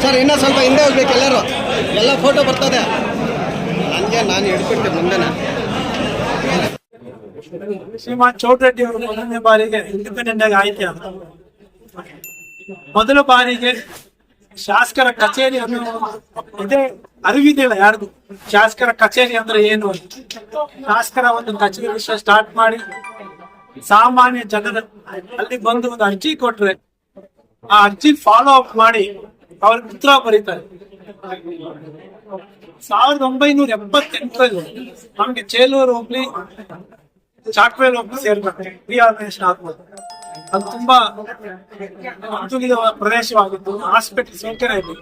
Sir ಇನ್ನೂ ಸ್ವಲ್ಪ ಹಿಂದೆ ಹೋಗ್ಬೇಕು ಎಲ್ಲರೂ, ಎಲ್ಲ ಫೋಟೋ ಬರ್ತದೆ ನನಗೆ. ನಾನು ಹಿಡ್ಬಿಟ್ಟೆ ಮುಂದೆನೆ. ಶ್ರೀಮಾನ್ ಚೌಟರೆಡ್ಡಿ ಅವರು ಮೊದಲನೇ ಬಾರಿಗೆ ಇಂಡಿಪೆಂಡೆಂಟ್ ಆಗಿ ಆಯ್ಕೆ ಆದರು. ಮೊದಲ ಬಾರಿಗೆ ಶಾಸಕರ ಕಚೇರಿ ಇದೇ ಅರಿವಿದೆಯಲ್ಲ ಯಾರಿಗೂ, ಶಾಸಕರ ಕಚೇರಿ ಅಂದ್ರೆ ಏನು ಅಂತ. ಶಾಸಕರ ಒಂದು ಕಚೇರಿ ವಿಷಯ ಸ್ಟಾರ್ಟ್ ಮಾಡಿ ಸಾಮಾನ್ಯ ಜನರ ಅಲ್ಲಿ ಬಂದು ಒಂದು ಅರ್ಜಿ ಕೊಟ್ರೆ ಆ ಅರ್ಜಿ ಫಾಲೋ ಅಪ್ ಮಾಡಿ ಅವ್ರಿಗೆ ಉತ್ತರ ಬರೀತಾರೆ. 1978ರಲ್ಲಿ ನಮ್ಗೆ ಚೇಲೂರು ಹೋಗ್ಲಿ ಚಾಕ್ವೇಲ್ ಹೋಗ್ಲಿ ಸೇರ್ಬೇಕು, ರಿಆರ್ಗನೈಸೇಷನ್ ಆಗ್ಬೋದು. ಅದು ತುಂಬಾ ಅನುಕೂಲಿತ ಪ್ರದೇಶವಾಗಿತ್ತು, ಹಾಸ್ಪಿಟಲ್ ಸೌಕರ್ಯ ಇತ್ತು.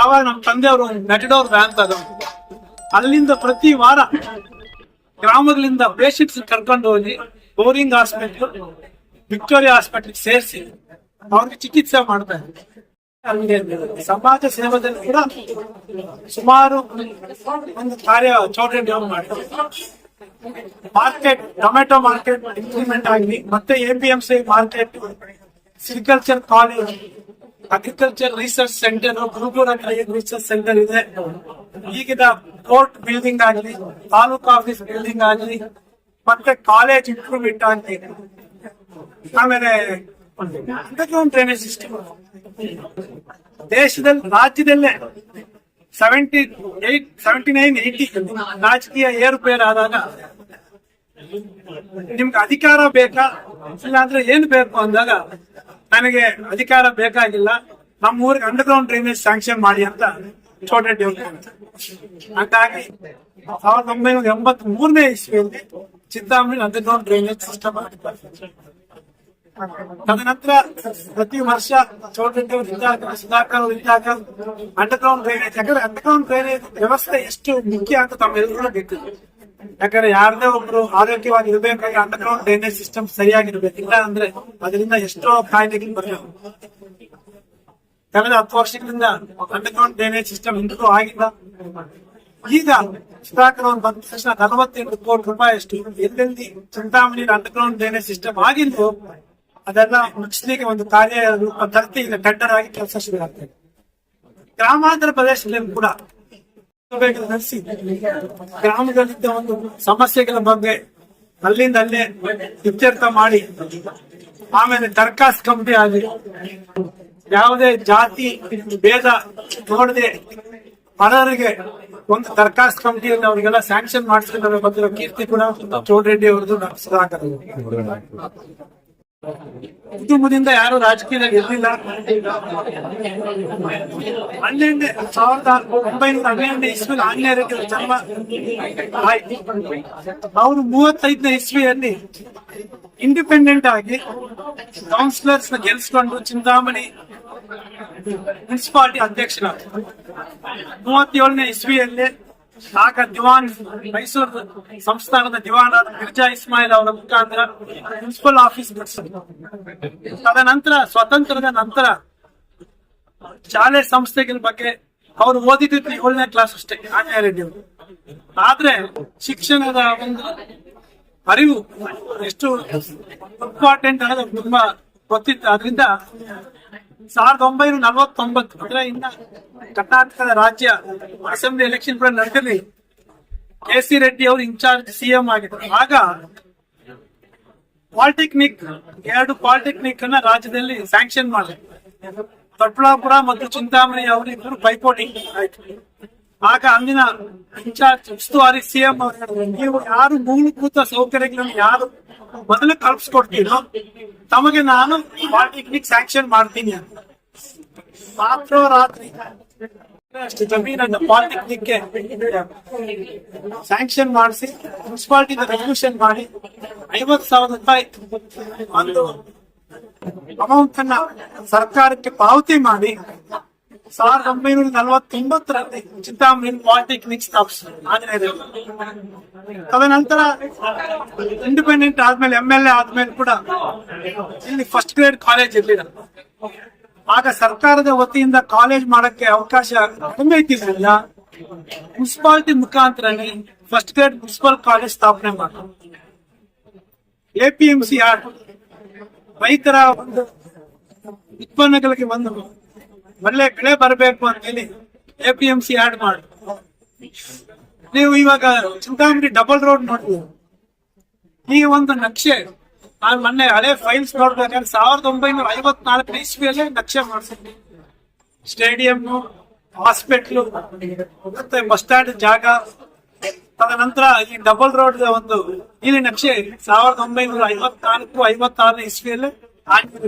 ಆವಾಗ ನಮ್ಮ ತಂದೆಯವರು ಮೆಟಡೋರ್ ವ್ಯಾನ್ ತಗೊಂಡು ಅಲ್ಲಿಂದ ಪ್ರತಿ ವಾರ ಗ್ರಾಮಗಳಿಂದ ಪೇಷಂಟ್ಸ್ ಕರ್ಕೊಂಡು ಹೋಗಿ ಬೋರಿಂಗ್ ಹಾಸ್ಪಿಟಲ್, ವಿಕ್ಟೋರಿಯಾ ಹಾಸ್ಪಿಟಲ್ ಸೇರಿಸಿ ಅವ್ರಿಗೆ ಚಿಕಿತ್ಸೆ ಮಾಡ್ತಾ ಇದ್ರು. ಸಮಾಜ ಸೇವೆದಲ್ಲಿ ಕೂಡ ಸುಮಾರು ಒಂದು ಕಾರ್ಯ ಚೌಟರೆಡ್ಡಿ ಅವರು ಮಾಡಿದ್ರು. ಮಾರ್ಕೆಟ್, ಟೊಮೆಟೊ ಮಾರ್ಕೆಟ್ ಇಂಪ್ಲಿಮೆಂಟ್ ಆಗಲಿ, ಮತ್ತೆ APMC market, sericulture college, agriculture research centre, ಗುರುಗುರಲ್ಲಿ ರಿಸರ್ಚ್ ಸೆಂಟರ್ ಇದೆ. ಈಗಿನ ಕೋರ್ಟ್ ಬಿಲ್ಡಿಂಗ್ ಆಗಲಿ, ತಾಲೂಕು ಆಫೀಸ್ ಬಿಲ್ಡಿಂಗ್ ಆಗಲಿ, ಮತ್ತೆ ಕಾಲೇಜ್ ಇಂಪ್ರೂವ್ಮೆಂಟ್ ಆಗಲಿ, ಆಮೇಲೆ ಅಂಡರ್ಗ್ರೌಂಡ್ ಡ್ರೈನೇಜ್ ಸಿಸ್ಟಮ್ ದೇಶದಲ್ಲಿ, ರಾಜ್ಯದಲ್ಲೇ 79-80 ರಾಜಕೀಯ ಏರುಪೇರು ಆದಾಗ ನಿಮ್ಗೆ ಅಧಿಕಾರ ಬೇಕಾ ಇಲ್ಲ ಅಂದ್ರೆ ಏನು ಬೇಕು ಅಂದಾಗ ನನಗೆ ಅಧಿಕಾರ ಬೇಕಾಗಿಲ್ಲ, ನಮ್ಮ ಊರಿಗೆ ಅಂಡರ್ಗ್ರೌಂಡ್ ಡ್ರೈನೇಜ್ ಸ್ಯಾಂಕ್ಷನ್ ಮಾಡಿ ಅಂತ ಚೌಟರೆಡ್ಡಿ ಅವರು. ಹಾಗಾಗಿ 1983ನೇ ಇಸ್ವಿಯಲ್ಲಿ ಚಿಂತಾಮಣಿ ಅಂಡರ್ಗ್ರೌಂಡ್ ಡ್ರೈನೇಜ್ ಸಿಸ್ಟಮ್ ಆಗಿದ್ದಾರೆ. ತದನಂತರ ಪ್ರತಿ ವರ್ಷ ಚೌಟರೆಡ್ಡಿ ಅವರು ಇದ್ದಾಗ, ಸುಧಾಕರ್ ಅವರು ಇದ್ದಾಗ ಅಂಡರ್ಗ್ರೌಂಡ್ ಡ್ರೈನೇಜ್, ಯಾಕಂದ್ರೆ ಅಂಡರ್ಗ್ರೌಂಡ್ ಡ್ರೈನೇಜ್ ವ್ಯವಸ್ಥೆ ಎಷ್ಟು ಮುಖ್ಯ ಅಂತ ತಮ್ಮೆಲ್ಲರೂ ಗೊತ್ತಿದೆ. ಯಾಕಂದ್ರೆ ಯಾರದೇ ಒಬ್ರು ಆರೋಗ್ಯವಾಗಿ ಇರಬೇಕಾದ್ರೆ ಅಂಡರ್ಗ್ರೌಂಡ್ ಡ್ರೈನೇಜ್ ಸಿಸ್ಟಮ್ ಸರಿಯಾಗಿರ್ಬೇಕು, ಇಲ್ಲ ಅಂದ್ರೆ ಅದರಿಂದ ಎಷ್ಟೋ ಕಾಯಿಲೆಗಳು ಬರ್ತವೆ. ಕಳೆದ 10 ವರ್ಷಗಳಿಂದ ಅಂಡರ್ಗ್ರೌಂಡ್ ಡ್ರೈನೇಜ್ ಸಿಸ್ಟಮ್ ಇಂಪ್ರೂವ್ ಆಗಿಲ್ಲ. ಈಗ ಸುಧಾಕರ್ ಅವರು ಬಂದ ತಕ್ಷಣ 48 ಕೋಟಿ ರೂಪಾಯಿ ಅಷ್ಟು ಎಲ್ಲೆಲ್ಲಿ ಚಿಂತಾಮಣಿ ಅಂಡರ್ಗ್ರೌಂಡ್ ಡ್ರೈನೇಜ್ ಸಿಸ್ಟಮ್ ಆಗಿದ್ದು ಅದೆಲ್ಲ ಮುಚ್ಚಲಿಕ್ಕೆ ಒಂದು ಕಾರ್ಯ ತರ್ತಿ ಈಗ ಟೆಂಡರ್ ಆಗಿ ಕೆಲಸ ಶುರುವಾಗ್ತದೆ. ಗ್ರಾಮಾಂತರ ಪ್ರದೇಶದಲ್ಲಿ ಕೂಡ ನಡೆಸಿ ಗ್ರಾಮದಲ್ಲಿದ್ದ ಒಂದು ಸಮಸ್ಯೆಗಳ ಬಗ್ಗೆ ಅಲ್ಲಿಂದ ಅಲ್ಲೇ ಇತ್ಯರ್ಥ ಮಾಡಿ, ಆಮೇಲೆ ದರ್ಖಾಸ್ತ್ ಕಮಿಟಿ ಆಗಿ ಯಾವುದೇ ಜಾತಿ ಭೇದ ನೋಡದೆ ಅನರ್ಹರಿಗೆ ಒಂದು ದರ್ಖಾಸ್ತ್ ಕಮಿಟಿಯಲ್ಲಿ ಅವರಿಗೆಲ್ಲ ಸ್ಯಾಂಕ್ಷನ್ ಮಾಡಿಸ್ಕೊಂಡು ಬಂದಿರೋ ಕೀರ್ತಿ ಕೂಡ ಚೌಟರೆಡ್ಡಿ ಅವರದ್ದು. ಸುಧಾಕರ್ ಕುಟುಂಬದಿಂದ ಯಾರು ರಾಜಕೀಯದಲ್ಲಿ ಇರಲಿಲ್ಲ. 1912 ಇಸ್ವಿಯಲ್ಲಿ ಆಂಗ್ಲೇಯರಿಗೆ ಜನ್ಮ ಆಯ್ತು. ಅವರು 35ನೇ ಇಸ್ವಿಯಲ್ಲಿ ಇಂಡಿಪೆಂಡೆಂಟ್ ಆಗಿ ಕೌನ್ಸಿಲರ್ಸ್ ಗೆಲ್ಸ್ಕೊಂಡು ಚಿಂತಾಮಣಿ ಮುನ್ಸಿಪಾಲಿಟಿ ಅಧ್ಯಕ್ಷರಾದ 37ನೇ ಇಸ್ವಿಯಲ್ಲಿ ಆಗ ದಿವಾನ್, ಮೈಸೂರು ಸಂಸ್ಥಾನದ ದಿವಾನ್ ಮಿರ್ಜಾ ಇಸ್ಮಾಯಿಲ್ ಅವರ ಮುಖಾಂತರ ಮುನ್ಸಿಪಲ್ ಆಫೀಸ್ ಬಿಡಿಸಿದ್ರು. ತದನಂತರ ಸ್ವಾತಂತ್ರ್ಯದ ನಂತರ ಶಾಲೆ ಸಂಸ್ಥೆಗಳ ಬಗ್ಗೆ ಅವರು ಓದಿದ್ದು 7ನೇ ಕ್ಲಾಸ್ ಅಷ್ಟೇ ಆಂಜನೇಯರೆಡ್ಡಿ ಅವರು. ಆದ್ರೆ ಶಿಕ್ಷಣದ ಒಂದು ಅರಿವು ಎಷ್ಟು ಇಂಪಾರ್ಟೆಂಟ್ ಅನ್ನೋದು ತುಂಬಾ ಗೊತ್ತಿತ್ತು. ಅದರಿಂದ 1949 ಅಂದ್ರೆ ಇನ್ನ ಕರ್ನಾಟಕದ ರಾಜ್ಯ ಅಸೆಂಬ್ಲಿ ಎಲೆಕ್ಷನ್ ಕೂಡ ನಡೆದಿರಲಿ, KC ರೆಡ್ಡಿ ಅವರು ಇನ್ಚಾರ್ಜ್ CM ಆಗಿದ್ರು. ಆಗ ಪಾಲಿಟೆಕ್ನಿಕ್, 2 ಪಾಲಿಟೆಕ್ನಿಕ್ ಅನ್ನ ರಾಜ್ಯದಲ್ಲಿ ಸ್ಯಾಂಕ್ಷನ್ ಮಾಡಿದ್ರು. ದೊಡ್ಡಬಳ್ಳಾಪುರ ಮತ್ತು ಚಿಂತಾಮಣಿ ಅವರಿಬ್ಬರು ಪೈಪೋಟಿ ಆಯ್ತು. ಆಗ ಅಂದಿನ ಇನ್ಚಾರ್ಜ್ ಉಸ್ತುವಾರಿ CM ಅವರು ಹೇಳಿದ್ರು, ನೀವು ಯಾರು ಮೂಲಭೂತ ಸೌಕರ್ಯಗಳನ್ನು ಯಾರು ಮೊದಲು ಕಲ್ಪಿಸ್ಕೊಡ್ತೀರೋ ತಮಗೆ ನಾನು ಪಾಲಿಟೆಕ್ನಿಕ್ ಸ್ಯಾಂಕ್ಷನ್ ಮಾಡ್ತೀನಿ ಅಂತ. ರಾತ್ರಿ ಅಷ್ಟು ಜಮೀನನ್ನ ಪಾಲಿಟೆಕ್ನಿಕ್ಗೆ ಸ್ಯಾಂಕ್ಷನ್ ಮಾಡಿಸಿ ಮುನ್ಸಿಪಾಲಿಟಿ ರೆಸಲ್ಯೂಷನ್ ಮಾಡಿ 50,000 ರೂಪಾಯಿ ಒಂದು ಅಮೌಂಟ್ ಅನ್ನ ಸರ್ಕಾರಕ್ಕೆ ಪಾವತಿ ಮಾಡಿ 1949ರಲ್ಲಿ ಚಿಂತಾಮಣಿ ಪಾಲಿಟೆಕ್ನಿಕ್ ಸ್ಥಾಪಿಸಿದ್ರು. ತದನಂತರ ಇಂಡಿಪೆಂಡೆಂಟ್ ಆದ್ಮೇಲೆ MLA ಆದ್ಮೇಲೆ ಕೂಡ ಇಲ್ಲಿ ಫಸ್ಟ್ ಗ್ರೇಡ್ ಕಾಲೇಜ್ ಇರ್ಲಿಲ್ಲ. ಆಗ ಸರ್ಕಾರದ ವತಿಯಿಂದ ಕಾಲೇಜ್ ಮಾಡಕ್ಕೆ ಅವಕಾಶ ಕಡಿಮೆ ಇದ್ದಿದ್ರಿಂದ ಮುನ್ಸಿಪಾಲಿಟಿ ಮುಖಾಂತರ ಫಸ್ಟ್ ಗ್ರೇಡ್ ಮುನ್ಸಿಪಲ್ ಕಾಲೇಜ್ ಸ್ಥಾಪನೆ ಮಾಡಿದ್ರು. APMC ರೈತರ ಒಂದು ಉತ್ಪನ್ನಗಳಿಗೆ ಒಂದು ಒಳ್ಳೆ ಬೆಳೆ ಬರಬೇಕು ಅಂತ ಹೇಳಿ APMC ಆಡ್ ಮಾಡಿ ನೀವು ಇವಾಗ ಚಿಂತಾಮಣಿ ಡಬಲ್ ರೋಡ್ ನೋಡ್ತೀವಿ. ಈ ಒಂದು ನಕ್ಷೆ ನಾನು ಮೊನ್ನೆ ಹಳೆ ಫೈಲ್ಸ್ ನೋಡ್ಬೇಕಾದ್ರೆ 1954 ಇಸ್ವಿಯಲ್ಲೇ ನಕ್ಷೆ ಮಾಡಿಸಿದ್ವಿ. ಸ್ಟೇಡಿಯಂ, ಹಾಸ್ಪಿಟ್ಲು ಮತ್ತೆ ಬಸ್ ಸ್ಟ್ಯಾಂಡ್ ಜಾಗ, ತದನಂತರ ಈ ಡಬಲ್ ರೋಡ್ ಒಂದು ನೀಲಿ ನಕ್ಷೆ 1954-56 ಇಸ್ವಿಯಲ್ಲೇ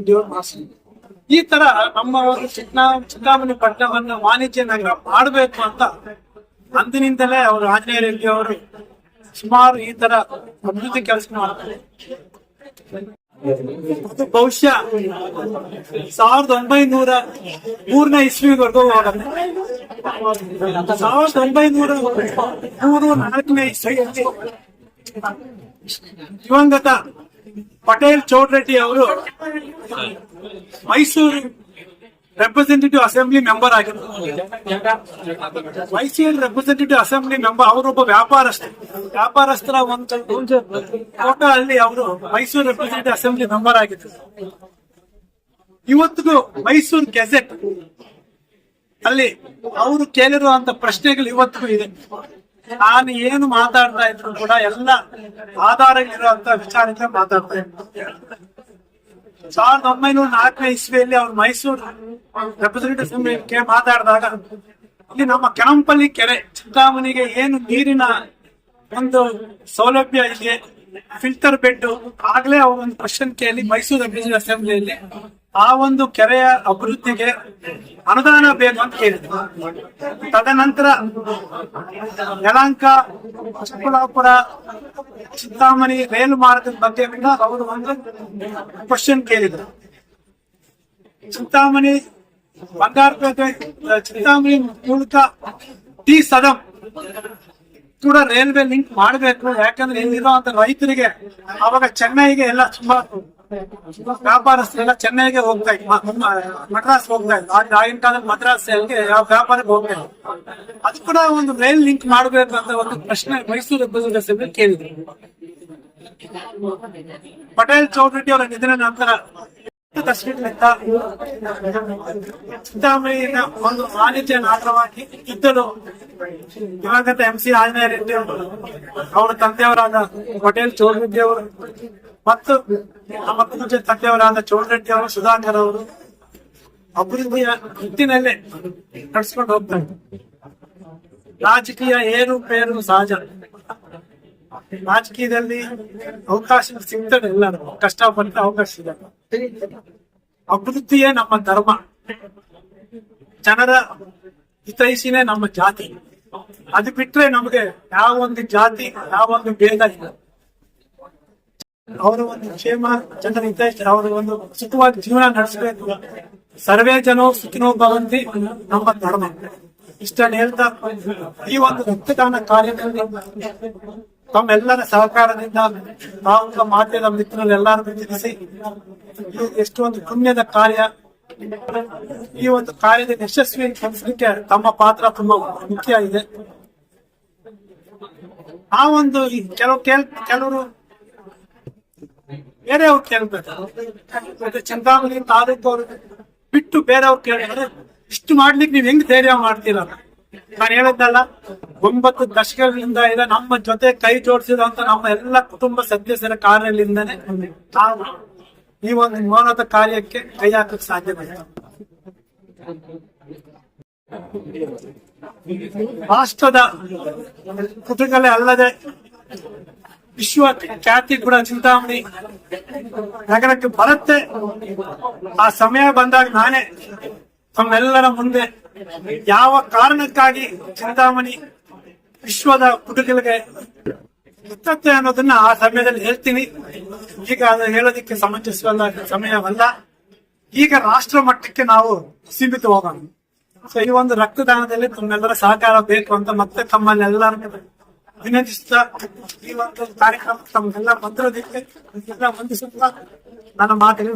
ಡೆವಲಪ್ ಮಾಡಿಸಿದ್ವಿ. ಈ ತರ ನಮ್ಮ ಒಂದು ಚಿಂತಾಮಣಿ ಪಟ್ಟಣವನ್ನು ವಾಣಿಜ್ಯ ನಗರ ಮಾಡಬೇಕು ಅಂತ ಅಂದಿನಿಂದಲೇ ಅವರು ಆಂಜನೇಯ ರೆಡ್ಡಿ ಅವರು ಸುಮಾರು ಈ ತರ ಅಭಿವೃದ್ಧಿ ಕೆಲಸ ಮಾಡ್ತಾರೆ. ಅದು ಬಹುಶಃ 1903 ಇಸ್ವಿವರೆಗೂ ಹೋಗುತ್ತೆ. 1904 ಇಸ್ವಿಯಲ್ಲಿ ದಿವಂಗತ ಪಟೇಲ್ ಚೌಡ್ರೆಡ್ಡಿ ಅವರು ಮೈಸೂರು ರೆಪ್ರೆಸೆಂಟೇಟಿವ್ ಅಸೆಂಬ್ಲಿ ಮೆಂಬರ್ ಆಗಿದ್ರು. ಮೈಸೂರು ರೆಪ್ರೆಸೆಂಟೇಟಿವ್ ಅಸೆಂಬ್ಲಿ ಮೆಂಬರ್ ಅವರೊಬ್ಬ ವ್ಯಾಪಾರಸ್ಥರ ಒಂದು ಫೋಟೋ ಅಲ್ಲಿ ಅವರು ಮೈಸೂರು ರೆಪ್ರೆಸೆಂಟೇಟಿವ್ ಅಸೆಂಬ್ಲಿ ಮೆಂಬರ್ ಆಗಿದ್ರು. ಇವತ್ತಿಗೂ ಮೈಸೂರು ಗೆಜೆಟ್ ಅಲ್ಲಿ ಅವರು ಕೇಳಿರುವಂತ ಪ್ರಶ್ನೆಗಳು ಇವತ್ತಿಗೂ ಇದೆ. ನಾನು ಏನು ಮಾತಾಡ್ತಾ ಇದ್ರು ಕೂಡ ಎಲ್ಲ ಆಧಾರಗಳಿರುವಂತ ವಿಚಾರಕ್ಕೆ ಮಾತಾಡ್ತಾ ಇದ್ರು. 1904 ಇಸ್ವಿಯಲ್ಲಿ ಅವರು ಮೈಸೂರು ರೆಪ್ರೆಸೆಂಟೇಟಿವ್ ಅಸೆಂಬ್ಲಿಗೆ ಮಾತಾಡಿದಾಗ ಇಲ್ಲಿ ನಮ್ಮ ಕೆಣಂಪಲ್ಲಿ ಕೆರೆ ಚಿಂತಾಮಣಿಗೆ ಏನು ನೀರಿನ ಒಂದು ಸೌಲಭ್ಯ ಇದೆ, ಫಿಲ್ಟರ್ ಬೆಡ್, ಆಗ್ಲೇ ಅವ್ರ ಒಂದು ಕ್ವಶನ್ ಕೇಳಿ ಮೈಸೂರು ರೆಪ್ರೆಸೆಂಟೇಟಿವ್ ಅಸೆಂಬ್ಲಿಯಲ್ಲಿ ಆ ಒಂದು ಕೆರೆಯ ಅಭಿವೃದ್ಧಿಗೆ ಅನುದಾನ ಬೇಕು ಅಂತ ಕೇಳಿದ್ರು. ತದನಂತರ ಯಲಹಂಕ, ಚಿಕ್ಕಬಳ್ಳಾಪುರ, ಚಿಂತಾಮಣಿ ರೈಲು ಮಾರ್ಗದ ಬಗ್ಗೆ ಅವರು ಒಂದು ಕ್ವಶನ್ ಕೇಳಿದ್ರು. ಚಿಂತಾಮಣಿ ಬಂಗಾರಪೇಟೆ, ಚಿಂತಾಮಣಿ ಮೂಲಕ ಟಿ ಸದಂ ಕೂಡ ರೈಲ್ವೆ ಲಿಂಕ್ ಮಾಡಬೇಕು. ಯಾಕಂದ್ರೆ ಇಲ್ಲಿರುವಂತ ರೈತರಿಗೆ ಅವಾಗ ಚೆನ್ನೈಗೆ ಎಲ್ಲ ಸುಮಾರು ವ್ಯಾಪಾರಸ್ಥರೆಲ್ಲ ಚೆನ್ನೈಗೆ ಹೋಗ್ತಾ ಇದ್ರು, ಮದ್ರಾಸ್ ಹೋಗ್ತಾ ಇದ್ರು. ಆಗಿನ ಕಾಲದಲ್ಲಿ ಮದ್ರಾಸ್ ಯಾವ ವ್ಯಾಪಾರಕ್ಕೆ ಹೋಗ್ತಾ ಇದ್ರು. ಅದು ಕೂಡ ಒಂದು ರೈಲ್ ಲಿಂಕ್ ಮಾಡಬೇಕು ಅಂತ ಒಂದು ಪ್ರಶ್ನೆ ಮೈಸೂರು ರೆಪ್ರೆಸೆಂಟೇಟಿವ್ ಅಸೆಂಬ್ಲಿ ಕೇಳಿದ್ರು. ಪಟೇಲ್ ಚೌಧರಿ ಅವರ ನಿಧನ ನಂತರ ಚಿಂತಾಮಣಿಯ ಒಂದು ವಾಣಿಜ್ಯ ನಗರವಾಗಿ ಇದ್ದರು. ದಿವಂಗತ MC ಆಂಜನೇಯ ರೆಡ್ಡಿ ಅವರು, ಅವರ ತಂದೆಯವರಾದ ಪಟೇಲ್ ಚೌಧರಿ ಅವರು ಮತ್ತು ನಮ್ಮ ತಂದೆಯವರಾದ ಚೌಡರೆಡ್ಡಿ ಅವರು, ಸುಧಾಕರ್ ಅವರು ಅಭಿವೃದ್ಧಿಯ ನಿಟ್ಟಿನಲ್ಲೇ ನಡೆಸ್ಕೊಂಡು ಹೋಗ್ತಾರೆ. ರಾಜಕೀಯ ಏರುಪೇರು ಸಹಜ. ರಾಜಕೀಯದಲ್ಲಿ ಅವಕಾಶ ಸಿಗ್ತದೆ, ಎಲ್ಲರೂ ಕಷ್ಟಪಟ್ಟು ಅವಕಾಶ ಇದೆ. ಅಭಿವೃದ್ಧಿಯೇ ನಮ್ಮ ಧರ್ಮ, ಜನರ ಹಿತೈಷಿನೇ ನಮ್ಮ ಜಾತಿ. ಅದು ಬಿಟ್ರೆ ನಮಗೆ ಯಾವ ಒಂದು ಜಾತಿ, ಯಾವ ಒಂದು ಭೇದ ಇಲ್ಲ. ಅವರ ಒಂದು ಕ್ಷೇಮ, ಜನರ ಹಿತೈಷಿ, ಅವರ ಒಂದು ಸುಖವಾಗಿ ಜೀವನ ನಡೆಸಬೇಕು. ಸರ್ವೇ ಜನೋ ಸುಖಿನೋ ಭವಂತಿ ನಮ್ಮ ಧರ್ಮ. ಇಷ್ಟನ್ನು ಹೇಳ್ತಾ ಈ ಒಂದು ರಕ್ತದಾನ ಕಾರ್ಯದಲ್ಲಿ ತಮ್ಮೆಲ್ಲರ ಸಹಕಾರದಿಂದ ನಾವು ಮಾಧ್ಯಮದ ಮಿತ್ರರು ಎಲ್ಲರೂ ತಿಳಿಸಿ ಎಷ್ಟು ಒಂದು ಪುಣ್ಯದ ಕಾರ್ಯ. ಈ ಒಂದು ಕಾರ್ಯದ ಯಶಸ್ವಿ ಪಡಿಸಲಿಕ್ಕೆ ತಮ್ಮ ಪಾತ್ರ ತುಂಬಾ ಮುಖ್ಯ ಇದೆ. ಆ ಒಂದು ಕೆಲವರು ಬೇರೆಯವ್ರು ಕೇಳ್ಬೇಕು, ಚಿಂತಾಮಣಿ ತಾಲೂಕು ಅವರು ಬಿಟ್ಟು ಬೇರೆಯವ್ರು ಕೇಳಿದ್ರೆ ಇಷ್ಟು ಮಾಡ್ಲಿಕ್ಕೆ ನೀವ್ ಹೆಂಗ್ ಧೈರ್ಯ ಮಾಡ್ತೀರ? ನಾನು ಹೇಳಿದ್ದಲ್ಲ, 9 ದಶಕಗಳಿಂದ ಇದೆ ನಮ್ಮ ಜೊತೆ ಕೈ ಜೋಡಿಸಿದಂತ ನಮ್ಮ ಎಲ್ಲ ಕುಟುಂಬ ಸದಸ್ಯರ ಕಾರ್ಯದಿಂದನೇ ನಾವು ಈ ಒಂದು ಮೌನದ ಕಾರ್ಯಕ್ಕೆ ಕೈ ಹಾಕಕ್ಕೆ ಸಾಧ್ಯವಿದೆ. ರಾಷ್ಟ್ರದ ಕುಟುಂಬಗಳೇ ಅಲ್ಲದೆ ವಿಶ್ವ ಖ್ಯಾತಿ ಕೂಡ ಚಿಂತಾಮಣಿ ನಗರಕ್ಕೆ ಬರುತ್ತೆ. ಆ ಸಮಯ ಬಂದಾಗ ನಾನೇ ತಮ್ಮೆಲ್ಲರ ಮುಂದೆ ಯಾವ ಕಾರಣಕ್ಕಾಗಿ ಚಿಂತಾಮಣಿ ವಿಶ್ವದ ಕುಟುಂಬಗಳಿಗೆ ಇರ್ತದೆ ಅನ್ನೋದನ್ನ ಆ ಸಮಯದಲ್ಲಿ ಹೇಳ್ತೀನಿ. ಈಗ ಅದು ಹೇಳೋದಿಕ್ಕೆ ಸಮಂಜಸವಲ್ಲ, ಸಮಯವಲ್ಲ. ಈಗ ರಾಷ್ಟ್ರ ಮಟ್ಟಕ್ಕೆ ನಾವು ಸೀಮಿತ ಹೋಗೋಣ. ಸೊ ಈ ಒಂದು ರಕ್ತದಾನದಲ್ಲಿ ತಮ್ಮೆಲ್ಲರ ಸಹಕಾರ ಬೇಕು ಅಂತ ಮತ್ತೆ ತಮ್ಮನ್ನೆಲ್ಲರ ವಿನಂತಿಸುತ್ತಾ ಈ ಒಂದು ಕಾರ್ಯಕ್ರಮ ತಮ್ಮೆಲ್ಲ ಬಂದಿರೋದಕ್ಕೆ ವಂದಿಸುತ್ತಾ ನನ್ನ ಮಾತನ್ನು